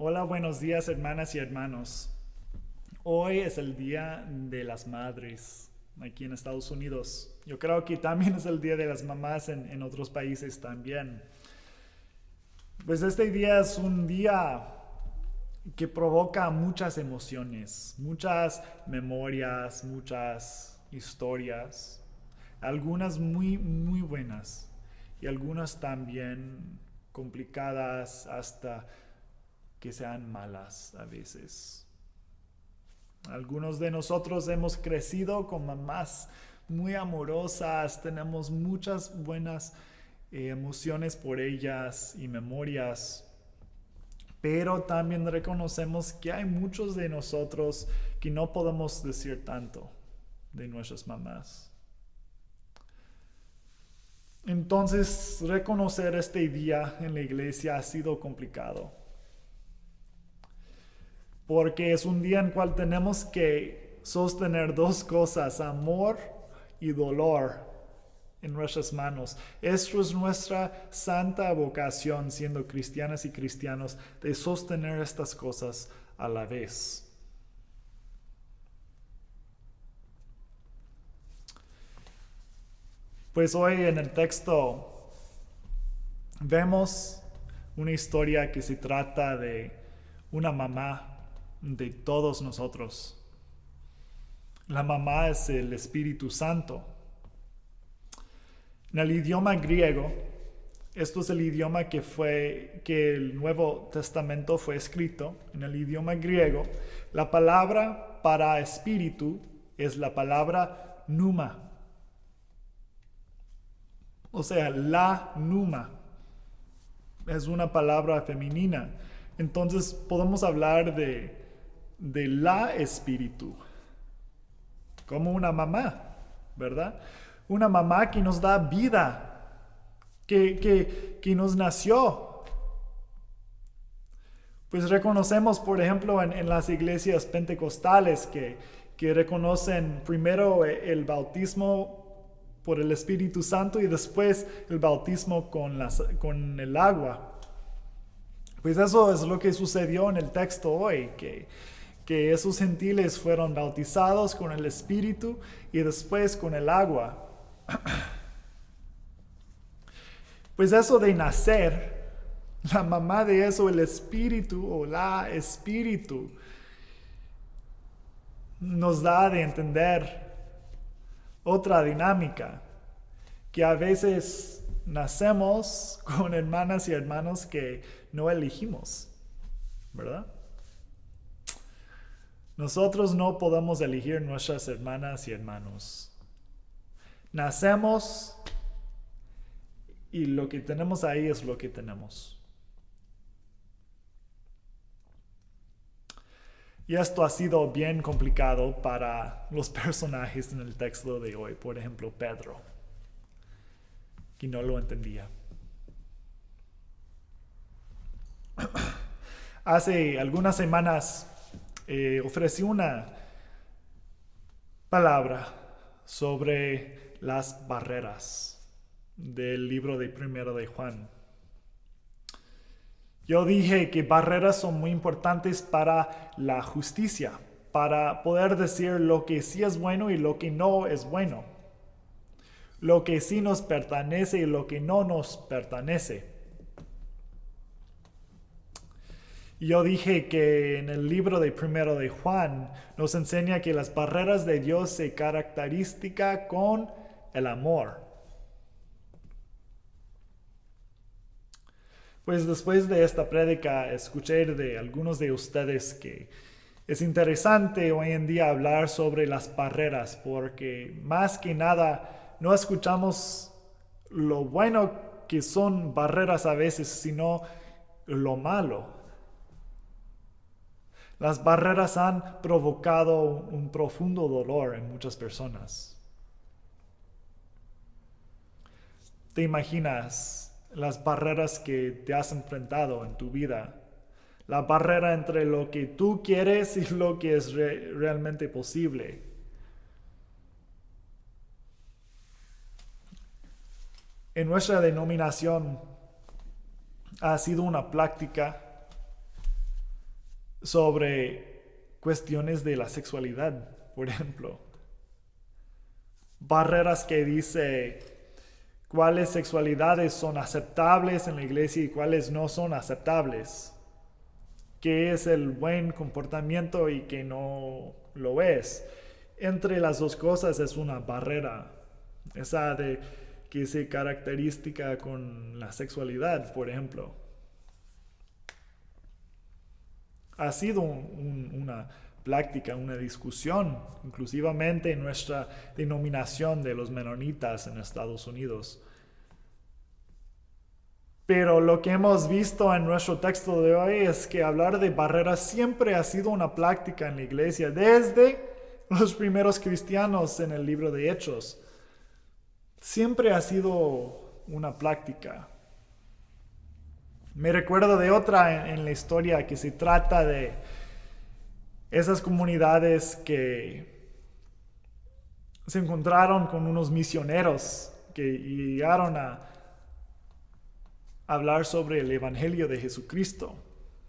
Hola, buenos días hermanas y hermanos. Hoy es el Día de las Madres aquí en Estados Unidos. Yo creo que también es el Día de las Mamás en otros países también. Pues este día es un día que provoca muchas emociones, muchas memorias, muchas historias, algunas muy buenas y algunas también complicadas hasta que sean malas a veces. Algunos de nosotros hemos crecido con mamás muy amorosas, tenemos muchas buenas emociones por ellas y memorias, pero también reconocemos que hay muchos de nosotros que no podemos decir tanto de nuestras mamás. Entonces, reconocer este día en la iglesia ha sido complicado, porque es un día en el cual tenemos que sostener dos cosas, amor y dolor, en nuestras manos. Esto es nuestra santa vocación, siendo cristianas y cristianos, de sostener estas cosas a la vez. Pues hoy en el texto vemos una historia que se trata de una mamá de todos nosotros. La mamá es el Espíritu Santo. En el idioma griego, esto es el idioma que el Nuevo Testamento fue escrito. En el idioma griego, la palabra para espíritu es la palabra pneuma. O sea, la pneuma es una palabra femenina. Entonces podemos hablar de la espíritu, como una mamá, ¿verdad? Una mamá que nos da vida, que nos nació. Pues reconocemos, por ejemplo, en las iglesias pentecostales que reconocen primero el bautismo por el Espíritu Santo y después el bautismo con el agua. Pues eso es lo que sucedió en el texto hoy, que esos gentiles fueron bautizados con el Espíritu y después con el agua. Pues eso de nacer, la mamá de eso, el espíritu o la espíritu, nos da de entender otra dinámica, que a veces nacemos con hermanas y hermanos que no elegimos, ¿verdad? Nosotros no podemos elegir nuestras hermanas y hermanos. Nacemos y lo que tenemos ahí es lo que tenemos. Y esto ha sido bien complicado para los personajes en el texto de hoy. Por ejemplo, Pedro, que no lo entendía. Hace algunas semanas ofrecí una palabra sobre las barreras del libro de Primero de Juan. Yo dije que barreras son muy importantes para la justicia, para poder decir lo que sí es bueno y lo que no es bueno, lo que sí nos pertenece y lo que no nos pertenece. Y yo dije que en el libro de Primero de Juan nos enseña que las barreras de Dios se caracterizan con el amor. Pues después de esta prédica escuché de algunos de ustedes que es interesante hoy en día hablar sobre las barreras, porque más que nada no escuchamos lo bueno que son barreras a veces, sino lo malo. Las barreras han provocado un profundo dolor en muchas personas. ¿Te imaginas las barreras que te has enfrentado en tu vida? La barrera entre lo que tú quieres y lo que es realmente posible. En nuestra denominación ha sido una práctica sobre cuestiones de la sexualidad, por ejemplo. Barreras que dice cuáles sexualidades son aceptables en la iglesia y cuáles no son aceptables. Qué es el buen comportamiento y qué no lo es. Entre las dos cosas es una barrera. Esa de que se caracteriza con la sexualidad, por ejemplo. Ha sido una práctica, una discusión, inclusivamente en nuestra denominación de los menonitas en Estados Unidos. Pero lo que hemos visto en nuestro texto de hoy es que hablar de barreras siempre ha sido una práctica en la iglesia, desde los primeros cristianos en el libro de Hechos. Siempre ha sido una práctica. Me recuerdo de otra en la historia que se trata de esas comunidades que se encontraron con unos misioneros que llegaron a hablar sobre el Evangelio de Jesucristo.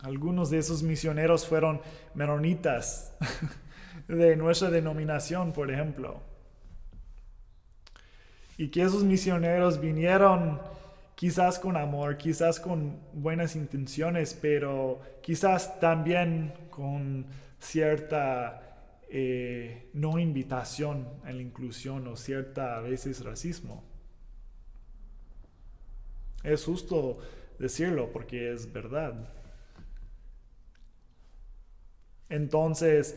Algunos de esos misioneros fueron menonitas de nuestra denominación, por ejemplo. Y que esos misioneros vinieron quizás con amor, quizás con buenas intenciones, pero quizás también con cierta no invitación a la inclusión o cierta a veces racismo. Es justo decirlo porque es verdad. Entonces,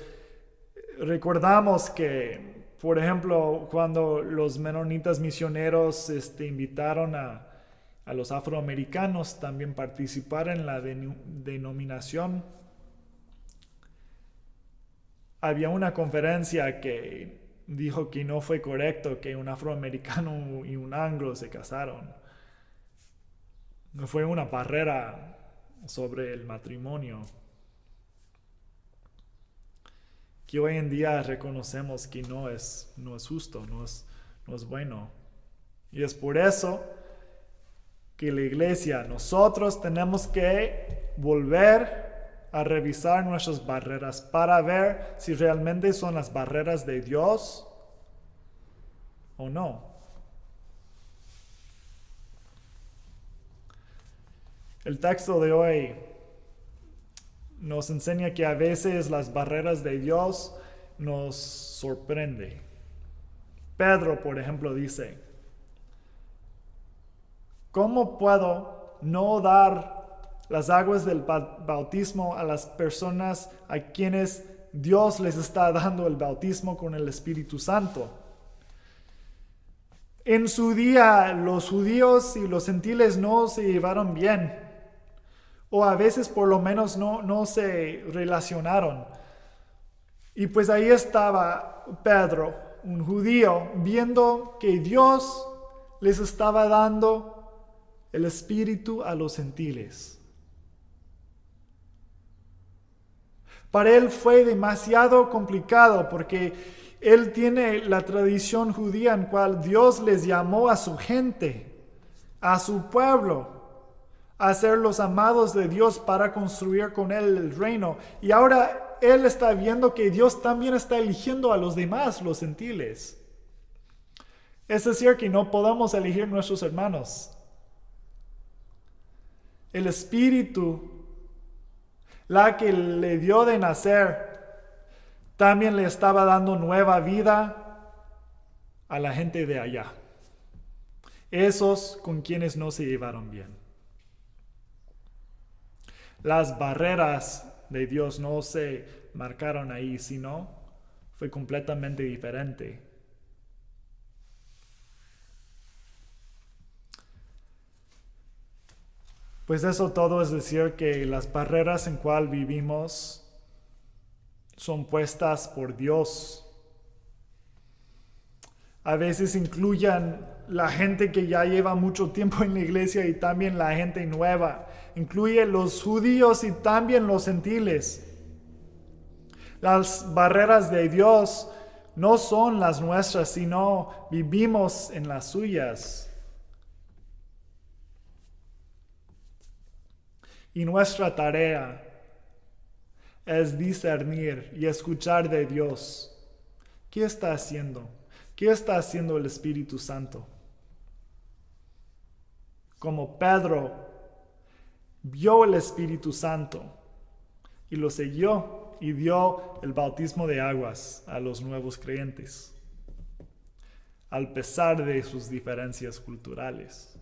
recordamos que, por ejemplo, cuando los menonitas misioneros invitaron a los afroamericanos también participar en la denominación, había una conferencia que dijo que no fue correcto que un afroamericano y un anglo se casaron. Fue una barrera sobre el matrimonio que hoy en día reconocemos que no es justo, no es bueno. Y es por eso que la iglesia, nosotros tenemos que volver a revisar nuestras barreras para ver si realmente son las barreras de Dios o no. El texto de hoy nos enseña que a veces las barreras de Dios nos sorprenden. Pedro, por ejemplo, dice: ¿cómo puedo no dar las aguas del bautismo a las personas a quienes Dios les está dando el bautismo con el Espíritu Santo? En su día los judíos y los gentiles no se llevaron bien, o a veces por lo menos no se relacionaron. Y pues ahí estaba Pedro, un judío, viendo que Dios les estaba dando el Espíritu a los gentiles. Para él fue demasiado complicado porque él tiene la tradición judía en cual Dios les llamó a su gente, a su pueblo, a ser los amados de Dios para construir con él el reino. Y ahora él está viendo que Dios también está eligiendo a los demás, los gentiles. Es decir, que no podamos elegir nuestros hermanos. El Espíritu, la que le dio de nacer, también le estaba dando nueva vida a la gente de allá. Esos con quienes no se llevaron bien. Las barreras de Dios no se marcaron ahí, sino fue completamente diferente. Pues eso todo es decir que las barreras en cual vivimos son puestas por Dios. A veces incluyen la gente que ya lleva mucho tiempo en la iglesia y también la gente nueva. Incluye los judíos y también los gentiles. Las barreras de Dios no son las nuestras, sino vivimos en las suyas. Y nuestra tarea, es discernir y escuchar de Dios. ¿Qué está haciendo? ¿Qué está haciendo el Espíritu Santo? Como Pedro vio el Espíritu Santo y lo siguió y dio el bautismo de aguas a los nuevos creyentes, al pesar de sus diferencias culturales.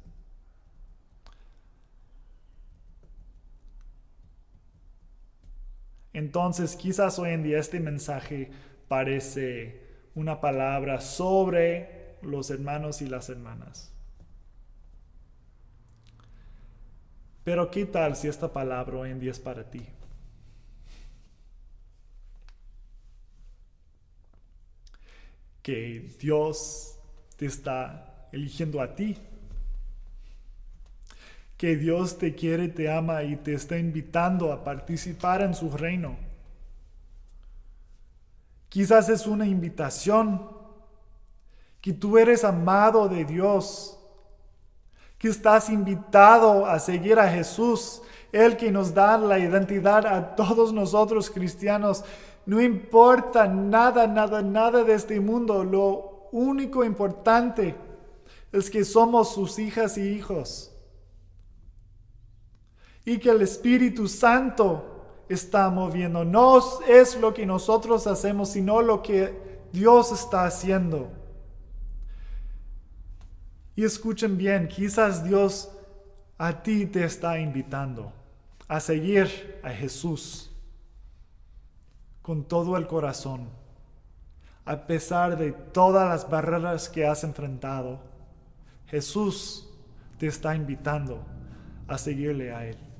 Entonces, quizás hoy en día este mensaje parece una palabra sobre los hermanos y las hermanas. Pero ¿qué tal si esta palabra hoy en día es para ti? Que Dios te está eligiendo a ti. Que Dios te quiere, te ama y te está invitando a participar en su reino. Quizás es una invitación, que tú eres amado de Dios, que estás invitado a seguir a Jesús, el que nos da la identidad a todos nosotros cristianos. No importa nada de este mundo, lo único importante es que somos sus hijas y hijos. Y que el Espíritu Santo está moviendo. No es lo que nosotros hacemos, sino lo que Dios está haciendo. Y escuchen bien, quizás Dios a ti te está invitando a seguir a Jesús con todo el corazón, a pesar de todas las barreras que has enfrentado. Jesús te está invitando a seguirle a Él.